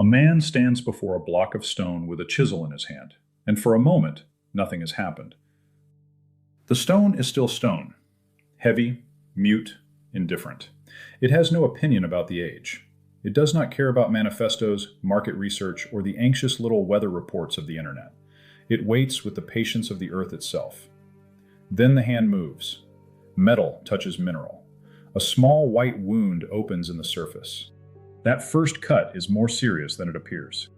man stands before a block of stone with a chisel in his hand, and for a moment, nothing has happened. The stone is still stone, heavy, mute, indifferent. It has no opinion about the age. It does not care about manifestos, market research, or the anxious little weather reports of the internet. It waits with the patience of the earth itself. Then the hand moves. Metal touches mineral. A small white wound opens in the surface. That first cut is more serious than it appears.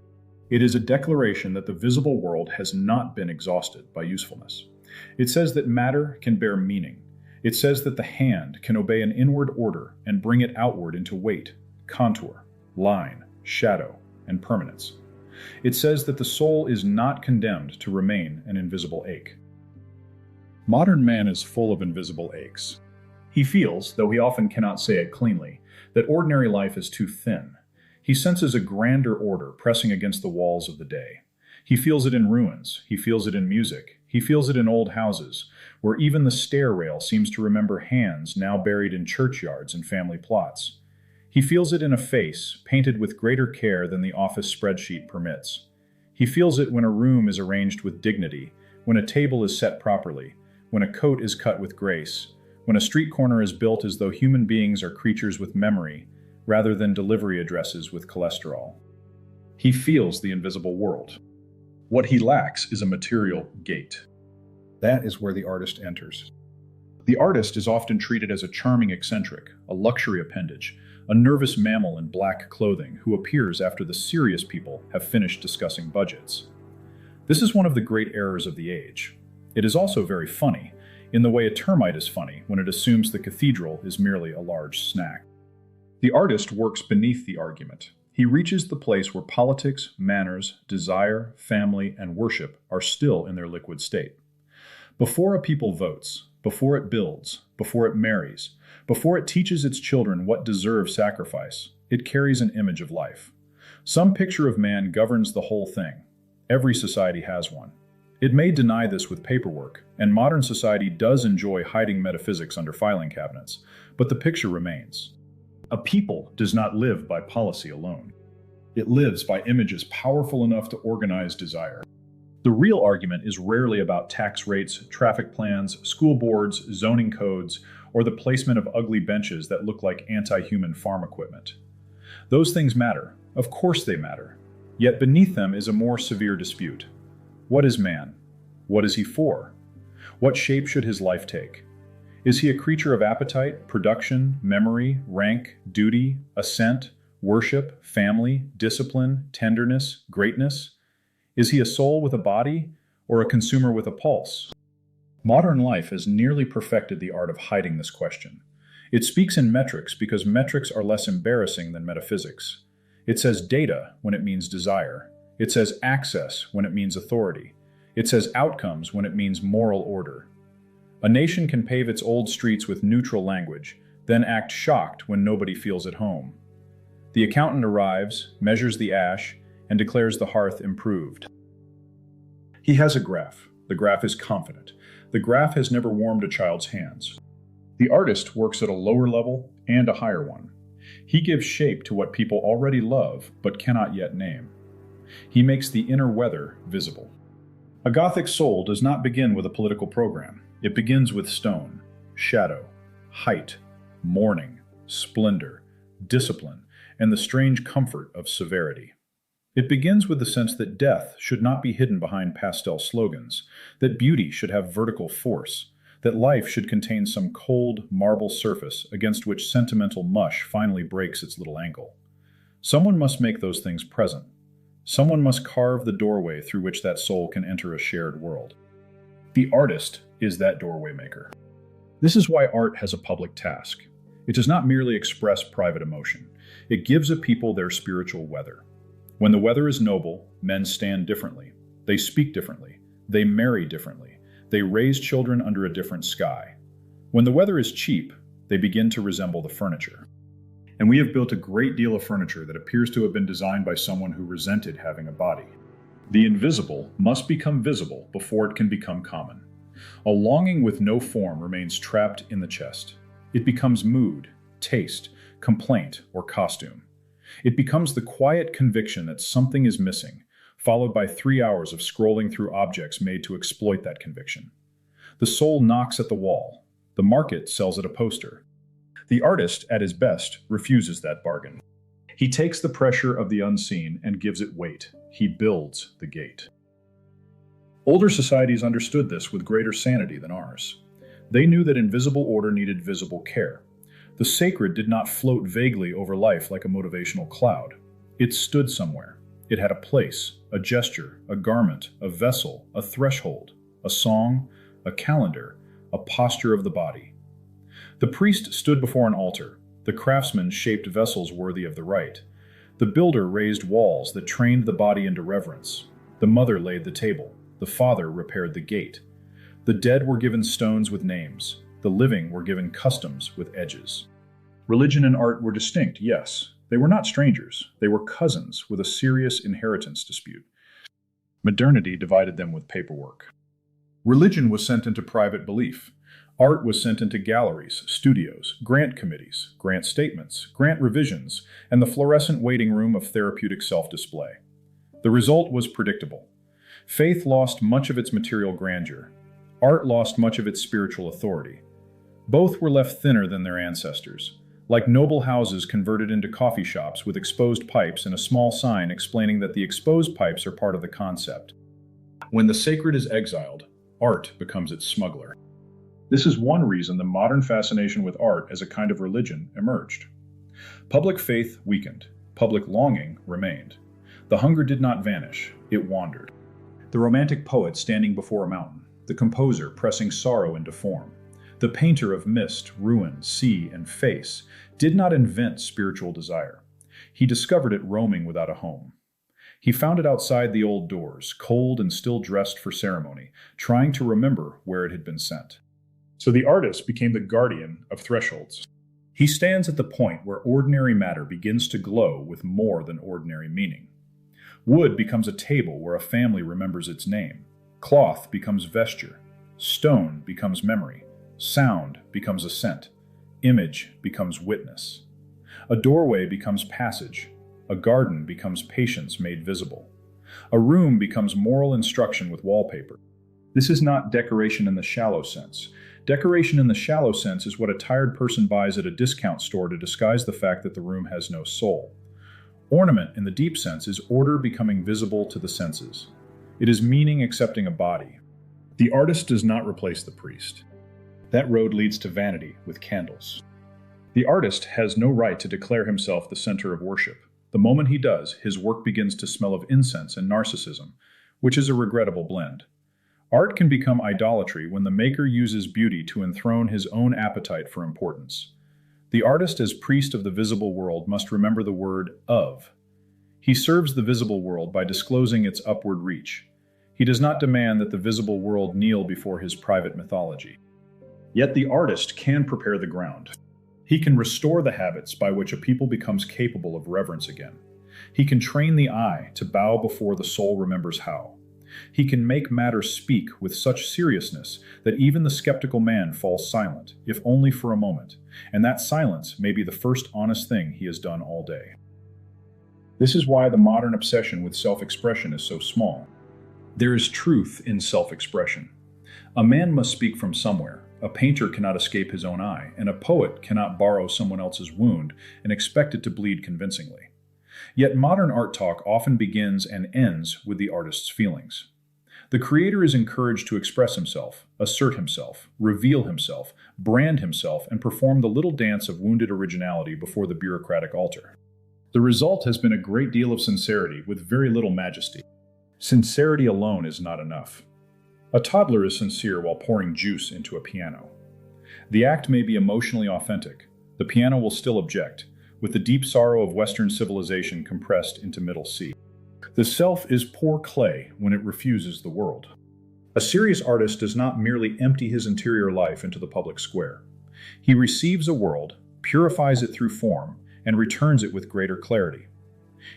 It is a declaration that the visible world has not been exhausted by usefulness. It says that matter can bear meaning. It says that the hand can obey an inward order and bring it outward into weight, contour, line, shadow, and permanence. It says that the soul is not condemned to remain an invisible ache. Modern man is full of invisible aches. He feels, though he often cannot say it cleanly, that ordinary life is too thin. He senses a grander order pressing against the walls of the day. He feels it in ruins. He feels it in music. He feels it in old houses, where even the stair rail seems to remember hands now buried in churchyards and family plots. He feels it in a face painted with greater care than the office spreadsheet permits. He feels it when a room is arranged with dignity, when a table is set properly, when a coat is cut with grace, when a street corner is built as though human beings are creatures with memory, rather than delivery addresses with cholesterol. He feels the invisible world. What he lacks is a material gate. That is where the artist enters. The artist is often treated as a charming eccentric, a luxury appendage, a nervous mammal in black clothing who appears after the serious people have finished discussing budgets. This is one of the great errors of the age. It is also very funny, in the way a termite is funny when it assumes the cathedral is merely a large snack. The artist works beneath the argument. He reaches the place where politics, manners, desire, family, and worship are still in their liquid state. Before a people votes, before it builds, before it marries, before it teaches its children what deserves sacrifice, it carries an image of life. Some picture of man governs the whole thing. Every society has one. It may deny this with paperwork, and modern society does enjoy hiding metaphysics under filing cabinets, but the picture remains. A people does not live by policy alone. It lives by images powerful enough to organize desire. The real argument is rarely about tax rates, traffic plans, school boards, zoning codes, or the placement of ugly benches that look like anti-human farm equipment. Those things matter. Of course they matter. Yet beneath them is a more severe dispute. What is man? What is he for? What shape should his life take? Is he a creature of appetite, production, memory, rank, duty, assent, worship, family, discipline, tenderness, greatness? Is he a soul with a body, or a consumer with a pulse? Modern life has nearly perfected the art of hiding this question. It speaks in metrics because metrics are less embarrassing than metaphysics. It says data when it means desire. It says access when it means authority. It says outcomes when it means moral order. A nation can pave its old streets with neutral language, then act shocked when nobody feels at home. The accountant arrives, measures the ash, and declares the hearth improved. He has a graph. The graph is confident. The graph has never warmed a child's hands. The artist works at a lower level and a higher one. He gives shape to what people already love but cannot yet name. He makes the inner weather visible. A Gothic soul does not begin with a political program. It begins with stone, shadow, height, mourning, splendor, discipline, and the strange comfort of severity. It begins with the sense that death should not be hidden behind pastel slogans, that beauty should have vertical force, that life should contain some cold, marble surface against which sentimental mush finally breaks its little ankle. Someone must make those things present. Someone must carve the doorway through which that soul can enter a shared world. The artist is that doorway maker. This is why art has a public task. It does not merely express private emotion. It gives a people their spiritual weather. When the weather is noble, men stand differently. They speak differently. They marry differently. They raise children under a different sky. When the weather is cheap, they begin to resemble the furniture. And we have built a great deal of furniture that appears to have been designed by someone who resented having a body. The invisible must become visible before it can become common. A longing with no form remains trapped in the chest. It becomes mood, taste, complaint, or costume. It becomes the quiet conviction that something is missing, followed by 3 hours of scrolling through objects made to exploit that conviction. The soul knocks at the wall. The market sells it a poster. The artist, at his best, refuses that bargain. He takes the pressure of the unseen and gives it weight. He builds the gate. Older societies understood this with greater sanity than ours. They knew that invisible order needed visible care. The sacred did not float vaguely over life like a motivational cloud. It stood somewhere. It had a place, a gesture, a garment, a vessel, a threshold, a song, a calendar, a posture of the body. The priest stood before an altar. The craftsman shaped vessels worthy of the rite. The builder raised walls that trained the body into reverence. The mother laid the table. The father repaired the gate. The dead were given stones with names. The living were given customs with edges. Religion and art were distinct, yes. They were not strangers. They were cousins with a serious inheritance dispute. Modernity divided them with paperwork. Religion was sent into private belief. Art was sent into galleries, studios, grant committees, grant statements, grant revisions, and the fluorescent waiting room of therapeutic self-display. The result was predictable. Faith lost much of its material grandeur. Art lost much of its spiritual authority. Both were left thinner than their ancestors, like noble houses converted into coffee shops with exposed pipes and a small sign explaining that the exposed pipes are part of the concept. When the sacred is exiled, art becomes its smuggler. This is one reason the modern fascination with art as a kind of religion emerged. Public faith weakened. Public longing remained. The hunger did not vanish. It wandered. The romantic poet standing before a mountain. The composer pressing sorrow into form. The painter of mist, ruin, sea, and face did not invent spiritual desire. He discovered it roaming without a home. He found it outside the old doors, cold and still dressed for ceremony, trying to remember where it had been sent. So the artist became the guardian of thresholds. He stands at the point where ordinary matter begins to glow with more than ordinary meaning. Wood becomes a table where a family remembers its name. Cloth becomes vesture. Stone becomes memory. Sound becomes assent. Image becomes witness. A doorway becomes passage. A garden becomes patience made visible. A room becomes moral instruction with wallpaper. This is not decoration in the shallow sense. Decoration in the shallow sense is what a tired person buys at a discount store to disguise the fact that the room has no soul. Ornament in the deep sense is order becoming visible to the senses. It is meaning accepting a body. The artist does not replace the priest. That road leads to vanity with candles. The artist has no right to declare himself the center of worship. The moment he does, his work begins to smell of incense and narcissism, which is a regrettable blend. Art can become idolatry when the maker uses beauty to enthrone his own appetite for importance. The artist, as priest of the visible world, must remember the word of. He serves the visible world by disclosing its upward reach. He does not demand that the visible world kneel before his private mythology. Yet the artist can prepare the ground. He can restore the habits by which a people becomes capable of reverence again. He can train the eye to bow before the soul remembers how. He can make matter speak with such seriousness that even the skeptical man falls silent, if only for a moment, and that silence may be the first honest thing he has done all day. This is why the modern obsession with self-expression is so small. There is truth in self-expression. A man must speak from somewhere. A painter cannot escape his own eye, and a poet cannot borrow someone else's wound and expect it to bleed convincingly. Yet modern art talk often begins and ends with the artist's feelings. The creator is encouraged to express himself, assert himself, reveal himself, brand himself, and perform the little dance of wounded originality before the bureaucratic altar. The result has been a great deal of sincerity with very little majesty. Sincerity alone is not enough. A toddler is sincere while pouring juice into a piano. The act may be emotionally authentic. The piano will still object, with the deep sorrow of Western civilization compressed into middle C. The self is poor clay when it refuses the world. A serious artist does not merely empty his interior life into the public square. He receives a world, purifies it through form, and returns it with greater clarity.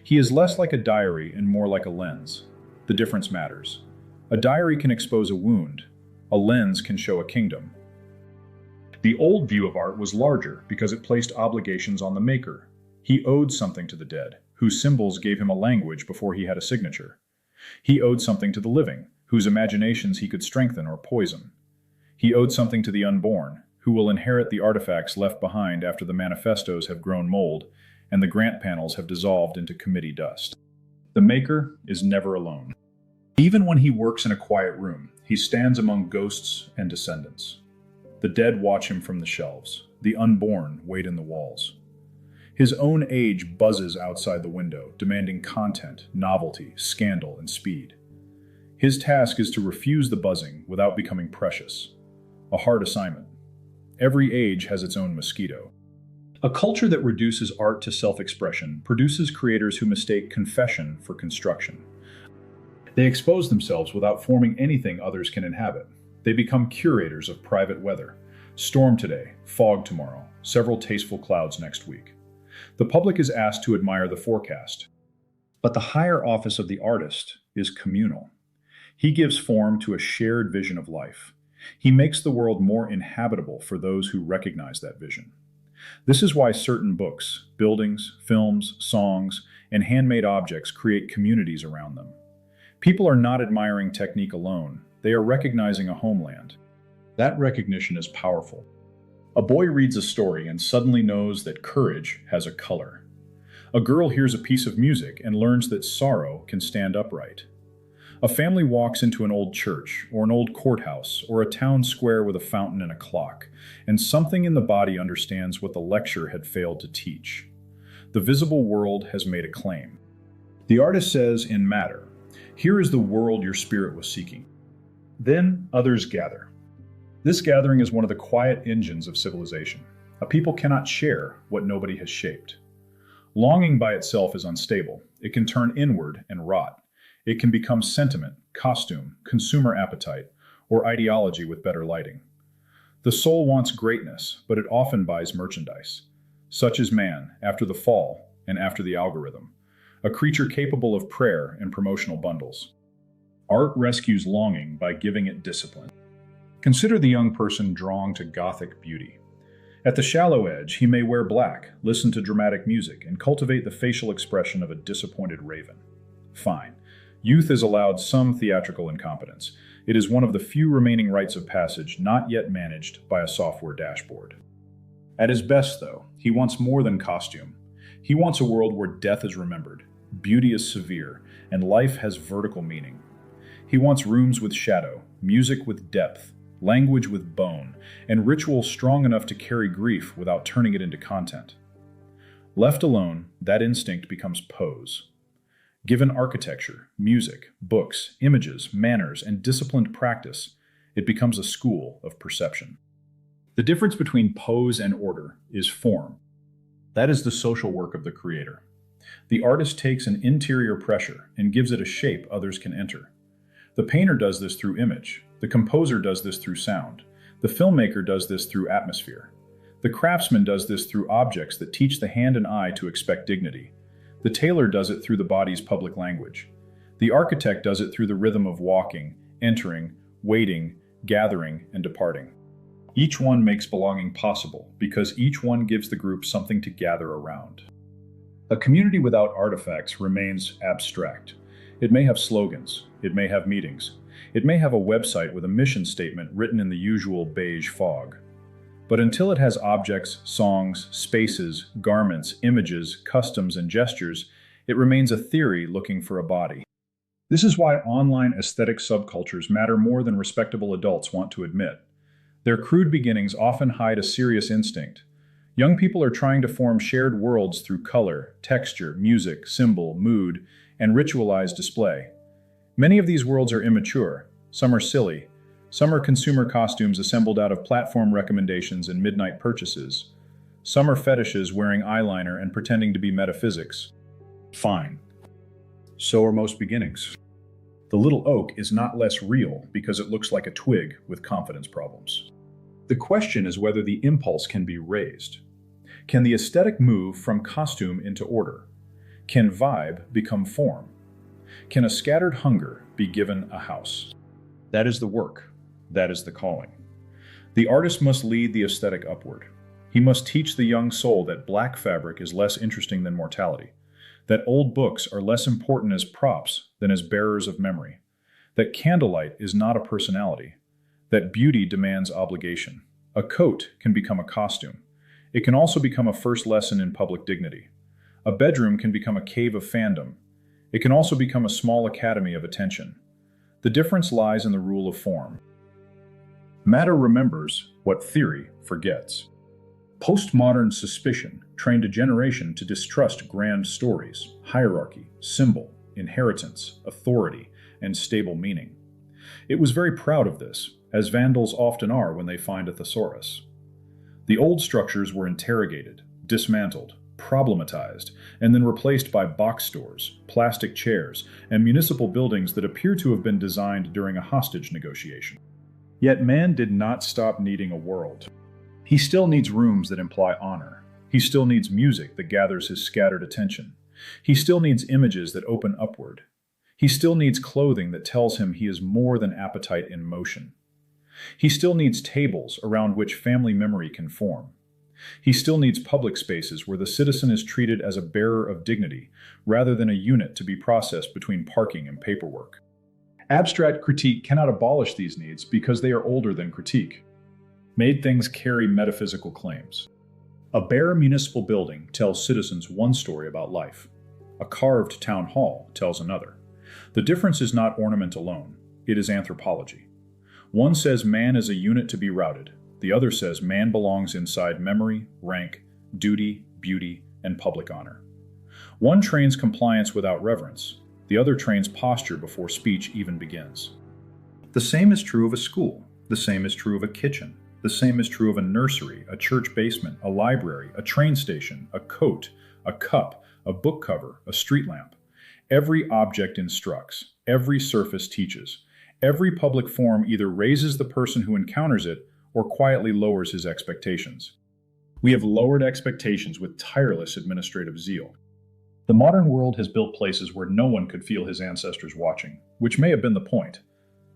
He is less like a diary and more like a lens. The difference matters. A diary can expose a wound. A lens can show a kingdom. The old view of art was larger because it placed obligations on the maker. He owed something to the dead, whose symbols gave him a language before he had a signature. He owed something to the living, whose imaginations he could strengthen or poison. He owed something to the unborn, who will inherit the artifacts left behind after the manifestos have grown mold and the grant panels have dissolved into committee dust. The maker is never alone. Even when he works in a quiet room, he stands among ghosts and descendants. The dead watch him from the shelves. The unborn wait in the walls. His own age buzzes outside the window, demanding content, novelty, scandal, and speed. His task is to refuse the buzzing without becoming precious. A hard assignment. Every age has its own mosquito. A culture that reduces art to self-expression produces creators who mistake confession for construction. They expose themselves without forming anything others can inhabit. They become curators of private weather. Storm today, fog tomorrow, several tasteful clouds next week. The public is asked to admire the forecast. But the higher office of the artist is communal. He gives form to a shared vision of life. He makes the world more inhabitable for those who recognize that vision. This is why certain books, buildings, films, songs, and handmade objects create communities around them. People are not admiring technique alone. They are recognizing a homeland. That recognition is powerful. A boy reads a story and suddenly knows that courage has a color. A girl hears a piece of music and learns that sorrow can stand upright. A family walks into an old church, or an old courthouse, or a town square with a fountain and a clock, and something in the body understands what the lecture had failed to teach. The visible world has made a claim. The artist says in matter, "Here is the world your spirit was seeking." Then others gather. This gathering is one of the quiet engines of civilization. A people cannot share what nobody has shaped. Longing by itself is unstable. It can turn inward and rot. It can become sentiment, costume, consumer appetite, or ideology with better lighting. The soul wants greatness, but it often buys merchandise. Such is man, after the fall and after the algorithm, a creature capable of prayer and promotional bundles. Art rescues longing by giving it discipline. Consider the young person drawn to Gothic beauty. At the shallow edge, he may wear black, listen to dramatic music, and cultivate the facial expression of a disappointed raven. Fine. Youth is allowed some theatrical incompetence. It is one of the few remaining rites of passage not yet managed by a software dashboard. At his best, though, he wants more than costume. He wants a world where death is remembered, beauty is severe, and life has vertical meaning. He wants rooms with shadow, music with depth, language with bone, and ritual strong enough to carry grief without turning it into content. Left alone, that instinct becomes pose. Given architecture, music, books, images, manners, and disciplined practice, it becomes a school of perception. The difference between pose and order is form. That is the social work of the creator. The artist takes an interior pressure and gives it a shape others can enter. The painter does this through image. The composer does this through sound. The filmmaker does this through atmosphere. The craftsman does this through objects that teach the hand and eye to expect dignity. The tailor does it through the body's public language. The architect does it through the rhythm of walking, entering, waiting, gathering, and departing. Each one makes belonging possible because each one gives the group something to gather around. A community without artifacts remains abstract. It may have slogans, it may have meetings, it may have a website with a mission statement written in the usual beige fog. But until it has objects, songs, spaces, garments, images, customs, and gestures, it remains a theory looking for a body. This is why online aesthetic subcultures matter more than respectable adults want to admit. Their crude beginnings often hide a serious instinct. Young people are trying to form shared worlds through color, texture, music, symbol, mood, and ritualized display. Many of these worlds are immature, some are silly, some are consumer costumes assembled out of platform recommendations and midnight purchases. Some are fetishes wearing eyeliner and pretending to be metaphysics. Fine. So are most beginnings. The little oak is not less real because it looks like a twig with confidence problems. The question is whether the impulse can be raised. Can the aesthetic move from costume into order? Can vibe become form? Can a scattered hunger be given a house? That is the work. That is the calling. The artist must lead the aesthetic upward. He must teach the young soul that black fabric is less interesting than mortality, that old books are less important as props than as bearers of memory, that candlelight is not a personality, that beauty demands obligation. A coat can become a costume. It can also become a first lesson in public dignity. A bedroom can become a cave of fandom. It can also become a small academy of attention. The difference lies in the rule of form. Matter remembers what theory forgets. Postmodern suspicion trained a generation to distrust grand stories, hierarchy, symbol, inheritance, authority, and stable meaning. It was very proud of this, as vandals often are when they find a thesaurus. The old structures were interrogated, dismantled, problematized, and then replaced by box stores, plastic chairs, and municipal buildings that appear to have been designed during a hostage negotiation. Yet man did not stop needing a world. He still needs rooms that imply honor. He still needs music that gathers his scattered attention. He still needs images that open upward. He still needs clothing that tells him he is more than appetite in motion. He still needs tables around which family memory can form. He still needs public spaces where the citizen is treated as a bearer of dignity rather than a unit to be processed between parking and paperwork. Abstract critique cannot abolish these needs because they are older than critique. Made things carry metaphysical claims. A bare municipal building tells citizens one story about life. A carved town hall tells another. The difference is not ornament alone, it is anthropology. One says man is a unit to be routed. The other says man belongs inside memory, rank, duty, beauty, and public honor. One trains compliance without reverence. The other trains posture before speech even begins. The same is true of a school. The same is true of a kitchen. The same is true of a nursery, a church basement, a library, a train station, a coat, a cup, a book cover, a street lamp. Every object instructs. Every surface teaches. Every public form either raises the person who encounters it or quietly lowers his expectations. We have lowered expectations with tireless administrative zeal. The modern world has built places where no one could feel his ancestors watching, which may have been the point.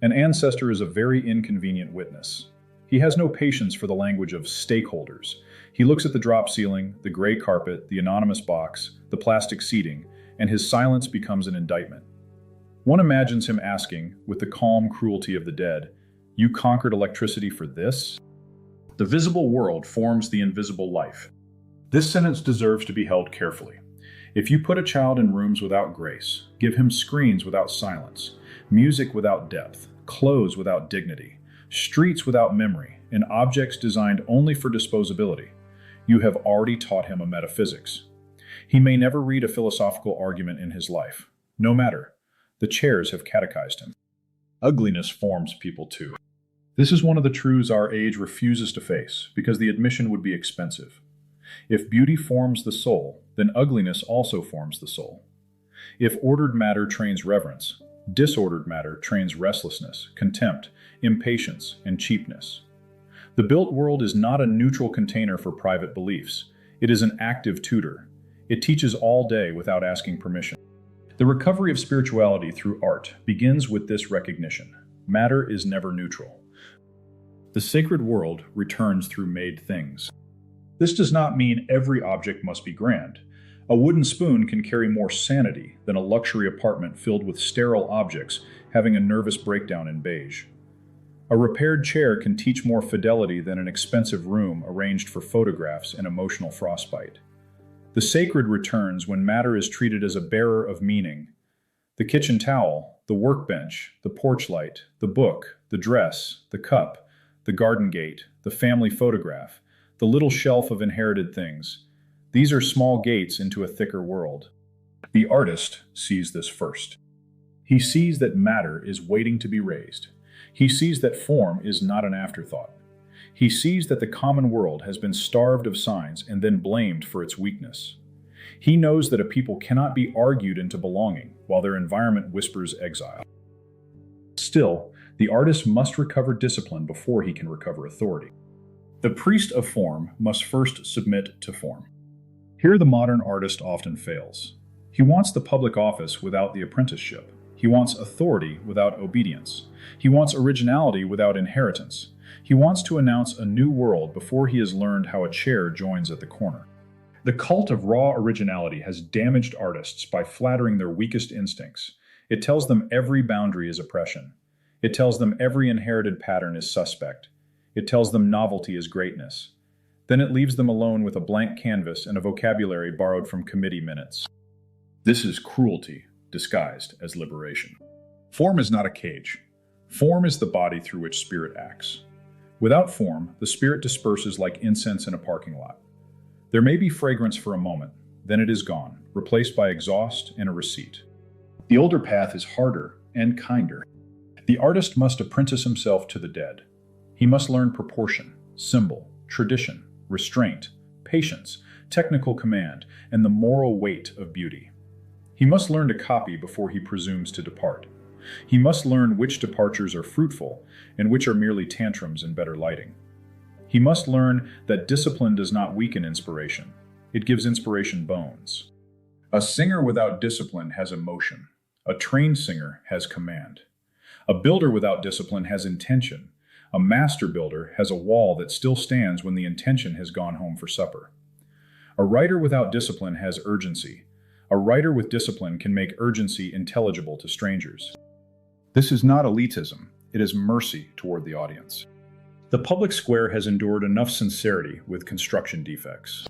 An ancestor is a very inconvenient witness. He has no patience for the language of stakeholders. He looks at the drop ceiling, the gray carpet, the anonymous box, the plastic seating, and his silence becomes an indictment. One imagines him asking, with the calm cruelty of the dead, "You conquered electricity for this?" The visible world forms the invisible life. This sentence deserves to be held carefully. If you put a child in rooms without grace, give him screens without silence, music without depth, clothes without dignity, streets without memory, and objects designed only for disposability, you have already taught him a metaphysics. He may never read a philosophical argument in his life. No matter. The chairs have catechized him. Ugliness forms people too. This is one of the truths our age refuses to face because the admission would be expensive. If beauty forms the soul, then ugliness also forms the soul. If ordered matter trains reverence, disordered matter trains restlessness, contempt, impatience, and cheapness. The built world is not a neutral container for private beliefs. It is an active tutor. It teaches all day without asking permission. The recovery of spirituality through art begins with this recognition. Matter is never neutral. The sacred world returns through made things. This does not mean every object must be grand. A wooden spoon can carry more sanity than a luxury apartment filled with sterile objects having a nervous breakdown in beige. A repaired chair can teach more fidelity than an expensive room arranged for photographs and emotional frostbite. The sacred returns when matter is treated as a bearer of meaning. The kitchen towel, the workbench, the porch light, the book, the dress, the cup, the garden gate, the family photograph, the little shelf of inherited things. These are small gates into a thicker world. The artist sees this first. He sees that matter is waiting to be raised. He sees that form is not an afterthought. He sees that the common world has been starved of signs and then blamed for its weakness. He knows that a people cannot be argued into belonging while their environment whispers exile. Still, the artist must recover discipline before he can recover authority. The priest of form must first submit to form. Here the modern artist often fails. He wants the public office without the apprenticeship. He wants authority without obedience. He wants originality without inheritance. He wants to announce a new world before he has learned how a chair joins at the corner. The cult of raw originality has damaged artists by flattering their weakest instincts. It tells them every boundary is oppression. It tells them every inherited pattern is suspect. It tells them novelty is greatness. Then it leaves them alone with a blank canvas and a vocabulary borrowed from committee minutes. This is cruelty disguised as liberation. Form is not a cage. Form is the body through which spirit acts. Without form, the spirit disperses like incense in a parking lot. There may be fragrance for a moment, then it is gone, replaced by exhaust and a receipt. The older path is harder and kinder. The artist must apprentice himself to the dead. He must learn proportion, symbol, tradition, restraint, patience, technical command, and the moral weight of beauty. He must learn to copy before he presumes to depart. He must learn which departures are fruitful and which are merely tantrums in better lighting. He must learn that discipline does not weaken inspiration. It gives inspiration bones. A singer without discipline has emotion. A trained singer has command. A builder without discipline has intention. A master builder has a wall that still stands when the intention has gone home for supper. A writer without discipline has urgency. A writer with discipline can make urgency intelligible to strangers. This is not elitism, it is mercy toward the audience. The public square has endured enough sincerity with construction defects.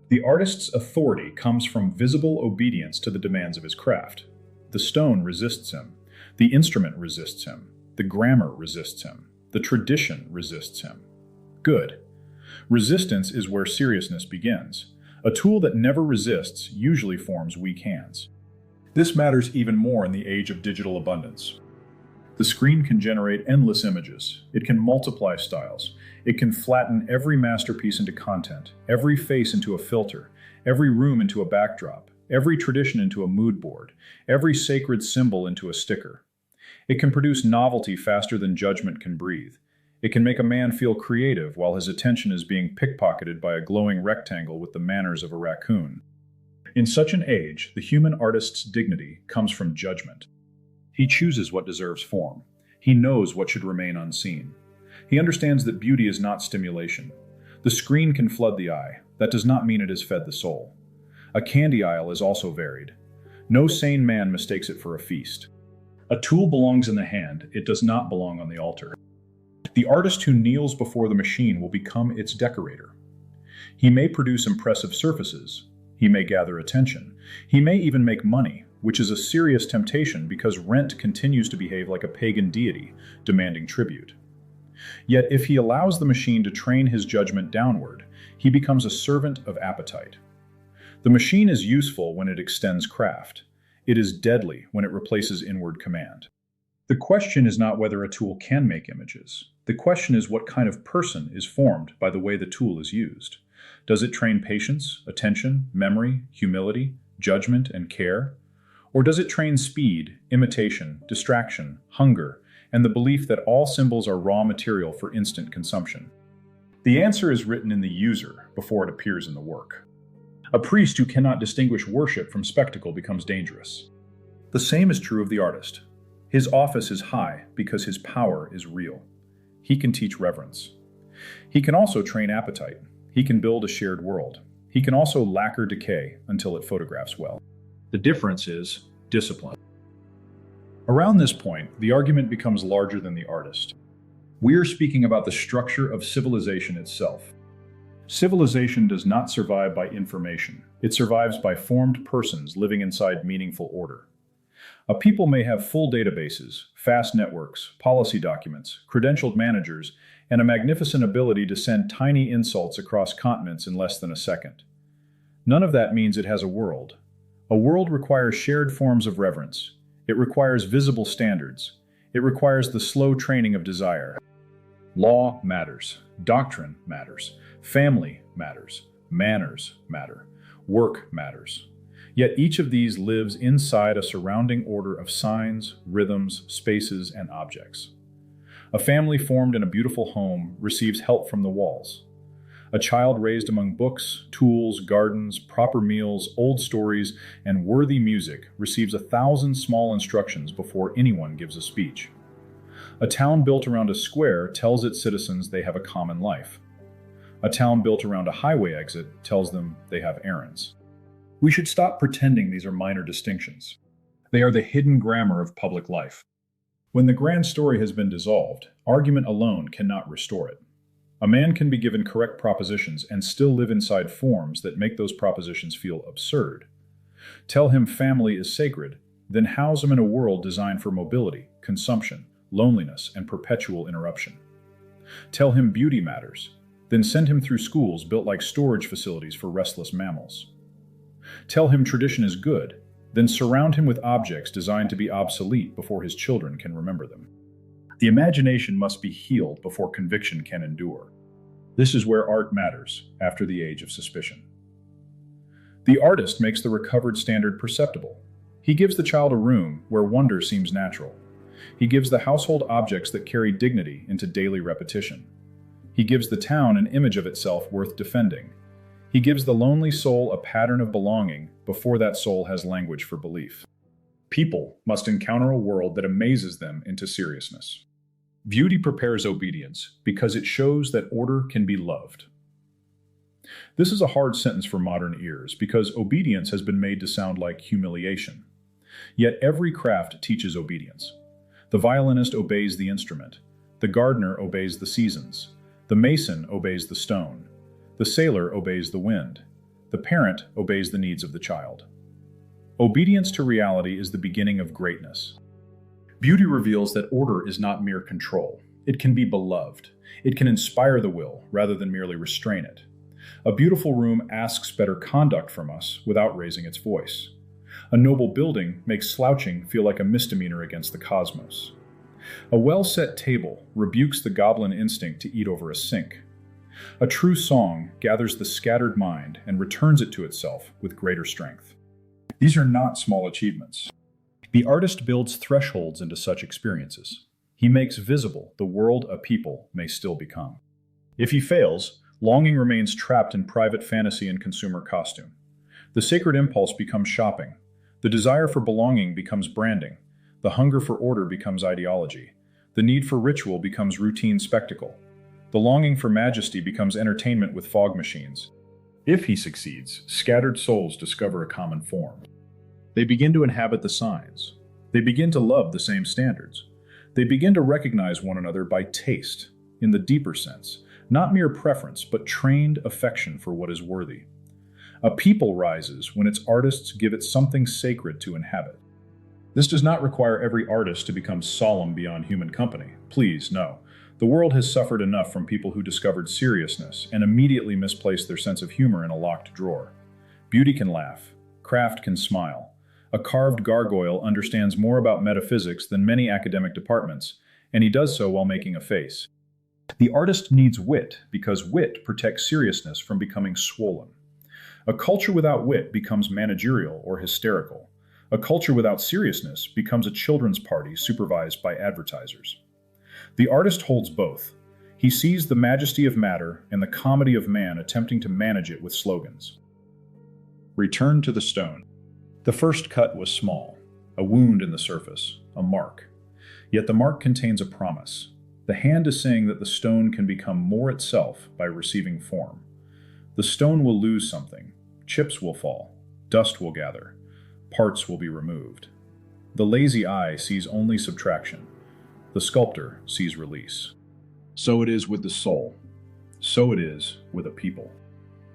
The artist's authority comes from visible obedience to the demands of his craft. The stone resists him. The instrument resists him. The grammar resists him. The tradition resists him. Good. Resistance is where seriousness begins. A tool that never resists usually forms weak hands. This matters even more in the age of digital abundance. The screen can generate endless images. It can multiply styles. It can flatten every masterpiece into content, every face into a filter, every room into a backdrop, every tradition into a mood board, every sacred symbol into a sticker. It can produce novelty faster than judgment can breathe. It can make a man feel creative while his attention is being pickpocketed by a glowing rectangle with the manners of a raccoon. In such an age, the human artist's dignity comes from judgment. He chooses what deserves form. He knows what should remain unseen. He understands that beauty is not stimulation. The screen can flood the eye. That does not mean it has fed the soul. A candy aisle is also varied. No sane man mistakes it for a feast. A tool belongs in the hand. It does not belong on the altar. The artist who kneels before the machine will become its decorator. He may produce impressive surfaces. He may gather attention. He may even make money, which is a serious temptation because rent continues to behave like a pagan deity, demanding tribute. Yet if he allows the machine to train his judgment downward, he becomes a servant of appetite. The machine is useful when it extends craft. It is deadly when it replaces inward command. The question is not whether a tool can make images. The question is what kind of person is formed by the way the tool is used. Does it train patience, attention, memory, humility, judgment, and care? Or does it train speed, imitation, distraction, hunger, and the belief that all symbols are raw material for instant consumption? The answer is written in the user before it appears in the work. A priest who cannot distinguish worship from spectacle becomes dangerous. The same is true of the artist. His office is high because his power is real. He can teach reverence. He can also train appetite. He can build a shared world. He can also lacquer decay until it photographs well. The difference is discipline. Around this point, the argument becomes larger than the artist. We are speaking about the structure of civilization itself. Civilization does not survive by information. It survives by formed persons living inside meaningful order. A people may have full databases, fast networks, policy documents, credentialed managers, and a magnificent ability to send tiny insults across continents in less than a second. None of that means it has a world. A world requires shared forms of reverence. It requires visible standards. It requires the slow training of desire. Law matters. Doctrine matters. Family matters. Manners matter. Work matters. Yet each of these lives inside a surrounding order of signs, rhythms, spaces, and objects. A family formed in a beautiful home receives help from the walls. A child raised among books, tools, gardens, proper meals, old stories, and worthy music receives 1,000 small instructions before anyone gives a speech. A town built around a square tells its citizens they have a common life. A town built around a highway exit tells them they have errands. We should stop pretending these are minor distinctions. They are the hidden grammar of public life. When the grand story has been dissolved, argument alone cannot restore it. A man can be given correct propositions and still live inside forms that make those propositions feel absurd. Tell him family is sacred, then house him in a world designed for mobility, consumption, loneliness, and perpetual interruption. Tell him beauty matters, then send him through schools built like storage facilities for restless mammals. Tell him tradition is good, then surround him with objects designed to be obsolete before his children can remember them. The imagination must be healed before conviction can endure. This is where art matters, after the age of suspicion. The artist makes the recovered standard perceptible. He gives the child a room where wonder seems natural. He gives the household objects that carry dignity into daily repetition. He gives the town an image of itself worth defending. He gives the lonely soul a pattern of belonging before that soul has language for belief. People must encounter a world that amazes them into seriousness. Beauty prepares obedience because it shows that order can be loved. This is a hard sentence for modern ears because obedience has been made to sound like humiliation. Yet every craft teaches obedience. The violinist obeys the instrument. The gardener obeys the seasons. The mason obeys the stone. The sailor obeys the wind. The parent obeys the needs of the child. Obedience to reality is the beginning of greatness. Beauty reveals that order is not mere control. It can be beloved. It can inspire the will rather than merely restrain it. A beautiful room asks better conduct from us without raising its voice. A noble building makes slouching feel like a misdemeanor against the cosmos. A well-set table rebukes the goblin instinct to eat over a sink. A true song gathers the scattered mind and returns it to itself with greater strength. These are not small achievements. The artist builds thresholds into such experiences. He makes visible the world a people may still become. If he fails, longing remains trapped in private fantasy and consumer costume. The sacred impulse becomes shopping. The desire for belonging becomes branding. The hunger for order becomes ideology. The need for ritual becomes routine spectacle. The longing for majesty becomes entertainment with fog machines. If he succeeds, scattered souls discover a common form. They begin to inhabit the signs. They begin to love the same standards. They begin to recognize one another by taste, in the deeper sense, not mere preference, but trained affection for what is worthy. A people rises when its artists give it something sacred to inhabit. This does not require every artist to become solemn beyond human company. Please, no. The world has suffered enough from people who discovered seriousness and immediately misplaced their sense of humor in a locked drawer. Beauty can laugh. Craft can smile. A carved gargoyle understands more about metaphysics than many academic departments, and he does so while making a face. The artist needs wit because wit protects seriousness from becoming swollen. A culture without wit becomes managerial or hysterical. A culture without seriousness becomes a children's party supervised by advertisers. The artist holds both. He sees the majesty of matter and the comedy of man attempting to manage it with slogans. Return to the stone. The first cut was small, a wound in the surface, a mark. Yet the mark contains a promise. The hand is saying that the stone can become more itself by receiving form. The stone will lose something. Chips will fall. Dust will gather. Parts will be removed. The lazy eye sees only subtraction. The sculptor sees release. So it is with the soul. So it is with a people.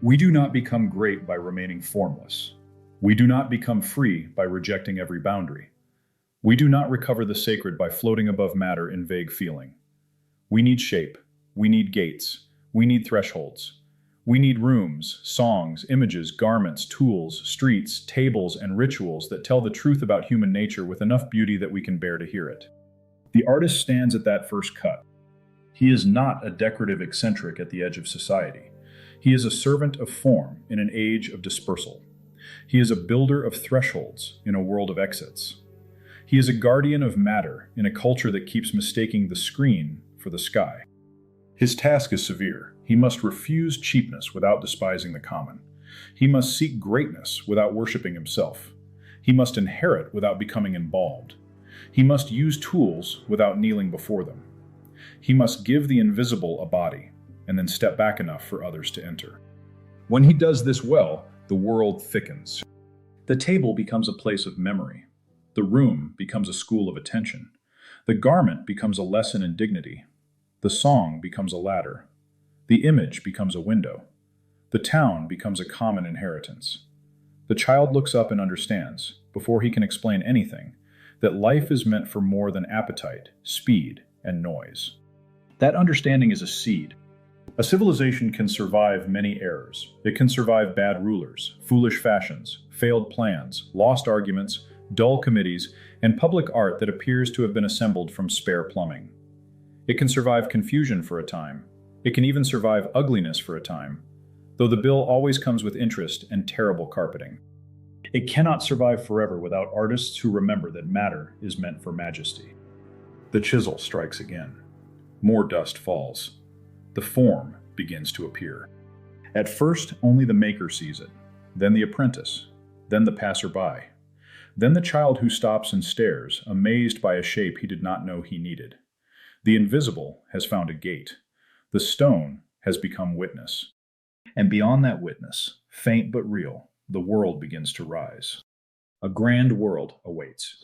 We do not become great by remaining formless. We do not become free by rejecting every boundary. We do not recover the sacred by floating above matter in vague feeling. We need shape. We need gates. We need thresholds. We need rooms, songs, images, garments, tools, streets, tables, and rituals that tell the truth about human nature with enough beauty that we can bear to hear it. The artist stands at that first cut. He is not a decorative eccentric at the edge of society. He is a servant of form in an age of dispersal. He is a builder of thresholds in a world of exits. He is a guardian of matter in a culture that keeps mistaking the screen for the sky. His task is severe. He must refuse cheapness without despising the common. He must seek greatness without worshiping himself. He must inherit without becoming involved. He must use tools without kneeling before them. He must give the invisible a body, and then step back enough for others to enter. When he does this well, the world thickens. The table becomes a place of memory. The room becomes a school of attention. The garment becomes a lesson in dignity. The song becomes a ladder. The image becomes a window. The town becomes a common inheritance. The child looks up and understands, before he can explain anything, that life is meant for more than appetite, speed, and noise. That understanding is a seed. A civilization can survive many errors. It can survive bad rulers, foolish fashions, failed plans, lost arguments, dull committees, and public art that appears to have been assembled from spare plumbing. It can survive confusion for a time. It can even survive ugliness for a time, though the bill always comes with interest and terrible carpeting. It cannot survive forever without artists who remember that matter is meant for majesty. The chisel strikes again. More dust falls. The form begins to appear. At first, only the maker sees it, then the apprentice, then the passerby, then the child who stops and stares, amazed by a shape he did not know he needed. The invisible has found a gate. The stone has become witness. And beyond that witness, faint but real, the world begins to rise. A grand world awaits.